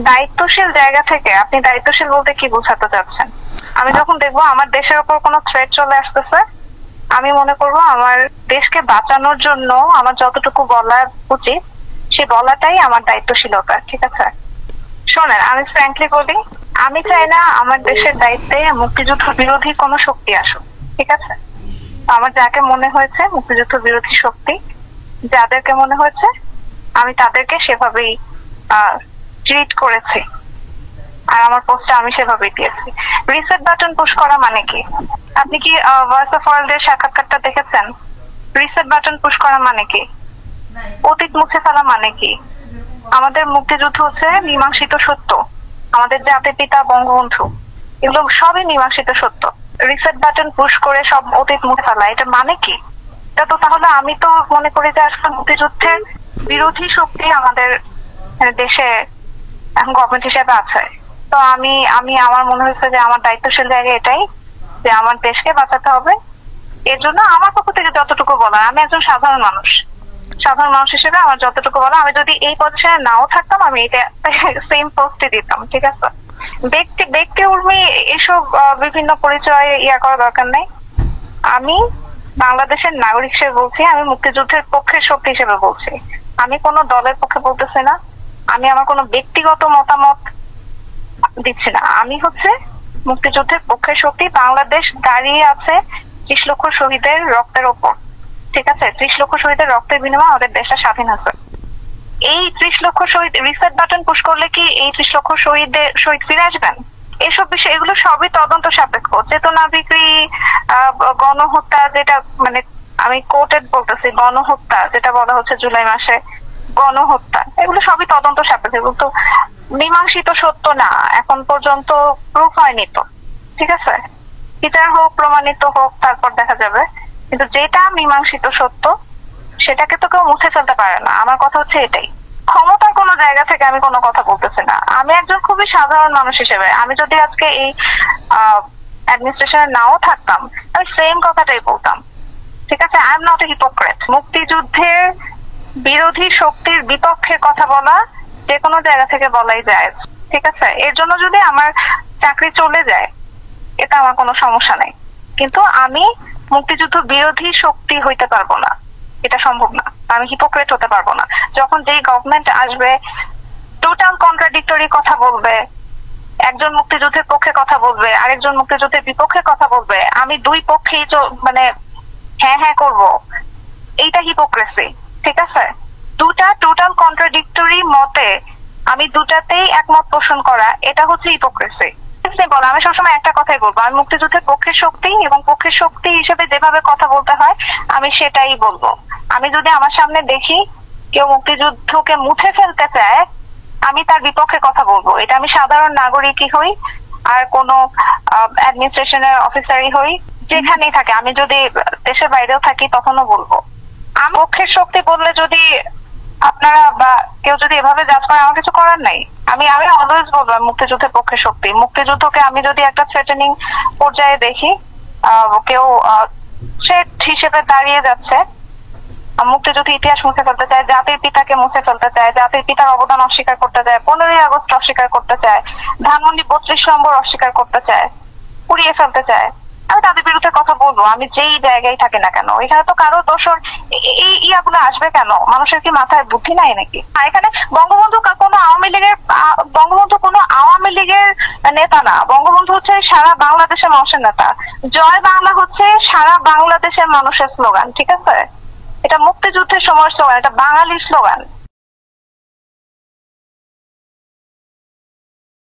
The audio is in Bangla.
দায়িত্বশীল জায়গা থেকে আপনি দায়িত্বশীল বলতে কি বোঝাতে চাচ্ছেন? আমি যখন দেখবো আমার দেশের উপর কোনো থ্রেট চলে আসতেছে, আমি মনে করবো আমার দেশকে বাঁচানোর জন্য আমার যতটুকু বলা উচিত সে বলাটাই আমার দায়িত্বশীলতা। ঠিক আছে, শোনেন আমি ফ্র্যাঙ্কলি বলি, আমি চাই না আমার দেশের দায়িত্বে মুক্তিযুদ্ধ বিরোধী কোনো শক্তি আসুক। ঠিক আছে, আমার যাকে মনে হয়েছে মুক্তিযুদ্ধ বিরোধী শক্তি, যাদেরকে মনে হয়েছে আমি তাদেরকে সেভাবেই ট্রিট করেছি, আর আমার পোস্টে আমি সেভাবেই দিয়েছি। রিসেট বাটন পুশ করা মানে কি? আপনি কি ভয়েস অফ ওয়ার্ল্ডের সাক্ষাৎকারটা দেখেছেন? রিসেট বাটন পুশ করা মানে কি? অতীত মুছে ফেলা মানে কি? আমাদের মুক্তিযুদ্ধ হচ্ছে মীমাংসিত সত্য, আমাদের জাতির পিতা বঙ্গবন্ধু, এগুলো সবই মীমাংসিত সত্য। রিসেট বাটন পুশ করে সব অতীত মুছে ফেলা, এটা মানে কি? এটা তো তাহলে আমি তো মনে করি যে আসলে মুক্তিযুদ্ধের বিরোধী শক্তি আমাদের দেশে এখন গভর্নমেন্ট হিসেবে আছে। তো আমি আমার মনে হয়েছে যে আমার দায়িত্বশীল জায়গা এটাই যে আমার দেশকে বাঁচাতে হবে। এর জন্য আমার পক্ষ থেকে যতটুকু বলা, আমি একজন সাধারণ মানুষ হিসেবে আমার যতটুকু বলা, আমি যদি এই পজিশনে নাও থাকতাম আমি এটা সেম পোস্টে দিতাম। ঠিক আছে, ব্যক্তি উর্মি এসব বিভিন্ন পরিচয় করার দরকার নেই। আমি বাংলাদেশের নাগরিক হিসেবে বলছি, আমি মুক্তিযুদ্ধের পক্ষের শক্তি হিসেবে বলছি, আমি কোনো দলের পক্ষে বলতেছি না, আমি আমার কোনো ব্যক্তিগত মতামত দিচ্ছি না। আমি হচ্ছে মুক্তিযুদ্ধের পক্ষের শক্তি। বাংলাদেশ দাঁড়িয়ে আছে 30 লক্ষ শহীদের রক্তের ওপর। ঠিক আছে, 30 লক্ষ শহীদের রক্তের বিনিময়ে আমাদের দেশটা স্বাধীন আছে। এই 30 লক্ষ শহীদ রিসেট বাটন পুশ করলে কি এই 30 লক্ষ শহীদ ফিরে আসবেন? এসব বিষয় এগুলো সবই তদন্ত সাপেক্ষ। চেতনা বিক্রি, গণহত্যা, যেটা মানে আমি কোর্টেড বলতেছি, গণহত্যা যেটা বলা হচ্ছে জুলাই মাসে গণহত্যা, এগুলো সবই তদন্ত সাপেক্ষ, এগুলো তো মীমাংসিত সত্য না, এখন পর্যন্ত প্রুফ হয়নি তো। ঠিক আছে, বিচার হোক, প্রমাণিত হোক, তারপর দেখা যাবে। কিন্তু যেটা মীমাংসিত সত্য সেটাকে তো কেউ মুছে ফেলতে পারে না। আমার কথা হচ্ছে এটাই। ক্ষমতার কোনো জায়গা থেকে আমি কোনো কথা বলতেছি না, আমি একজন খুবই সাধারণ মানুষ হিসেবে, আমি যদি আজকে এই অ্যাডমিনিস্ট্রেশনে নাও থাকতাম আমি সেম কথাটাই বলতাম। ঠিক আছে, I am not a hypocrite. মুক্তিযুদ্ধের বিরোধী শক্তির বিপক্ষে কথা বলা যে কোনো জায়গা থেকে বলাই যায়। ঠিক আছে, এর জন্য যদি আমার চাকরি চলে যায় এটা আমার কোনো সমস্যা নেই, কিন্তু আমি মুক্তিযুদ্ধ বিরোধী শক্তি হইতে পারবো না, এটা সম্ভব না। আমি হিপোক্রেট হতে পারবো না। যখন যেই গভর্নমেন্ট আসবে টোটাল কন্ট্রাডিক্টরি কথা বলবে, একজন মুক্তিযুদ্ধের পক্ষে কথা বলবে, আরেকজন মুক্তিযুদ্ধের বিপক্ষে কথা বলবে, আমি দুই পক্ষেই মানে হ্যাঁ করবো, এইটা হিপোক্রেসি। ঠিক আছে, দুটা টোটাল কন্ট্রাডিক্টরি মতে আমি দুটাতেই একমত পোষণ করা, এটা হচ্ছে হিপোক্রেসি। বলো, আমি সবসময় একটা কথাই বলবো, আমি মুক্তিযুদ্ধের পক্ষের শক্তি এবং পক্ষের শক্তি হিসেবে যেভাবে কথা বলতে হয় আমি সেটাই বলবো। আমি যদি আমার সামনে দেখি কেউ মুক্তিযুদ্ধকে মুছে ফেলতে চায় আমি তার বিপক্ষে কথা বলবো। এটা আমি সাধারণ নাগরিকই হই আর কোনো অ্যাডমিনিস্ট্রেশনের অফিসারই হই, যেখানেই থাকে, আমি যদি দেশের বাইরেও থাকি তখনও বলবো। আমি পক্ষের শক্তি বললে যদি আপনারা বা কেউ যদি এভাবে জাজ করে আমার কিছু করার নাই। আমি অলওয়েজ বলবো মুক্তিযুদ্ধের পক্ষে শক্তি। মুক্তিযুদ্ধকে আমি যদি একটা থ্রেটেনিং পর্যায়ে দেখি, কেউ থ্রেট হিসেবে দাঁড়িয়ে যাচ্ছে, মুক্তিযুদ্ধ ইতিহাস মুছে ফেলতে চায়, জাতির পিতাকে মুছে ফেলতে চায়, জাতির পিতার অবদান অস্বীকার করতে চায়, 15ই আগস্ট অস্বীকার করতে চায়, ধানমন্ডি 32 নম্বর অস্বীকার করতে চায়, পুড়িয়ে ফেলতে চায়, আমি তাদের বিরুদ্ধে কথা বলবো। আমি যেই জায়গায় থাকি না কেন, এখানে তো কারো দোষর এই ইয়াগুলো আসবে কেন? মানুষের কি মাথায় বুদ্ধি নাই নাকি? এখানে বঙ্গবন্ধু কোনো আওয়ামী লীগের নেতা না, বঙ্গবন্ধু হচ্ছে সারা বাংলাদেশের মানুষের নেতা। জয় বাংলা হচ্ছে সারা বাংলাদেশের মানুষের স্লোগান। ঠিক আছে, এটা মুক্তিযুদ্ধের সময় স্লোগান, এটা বাঙালির স্লোগান।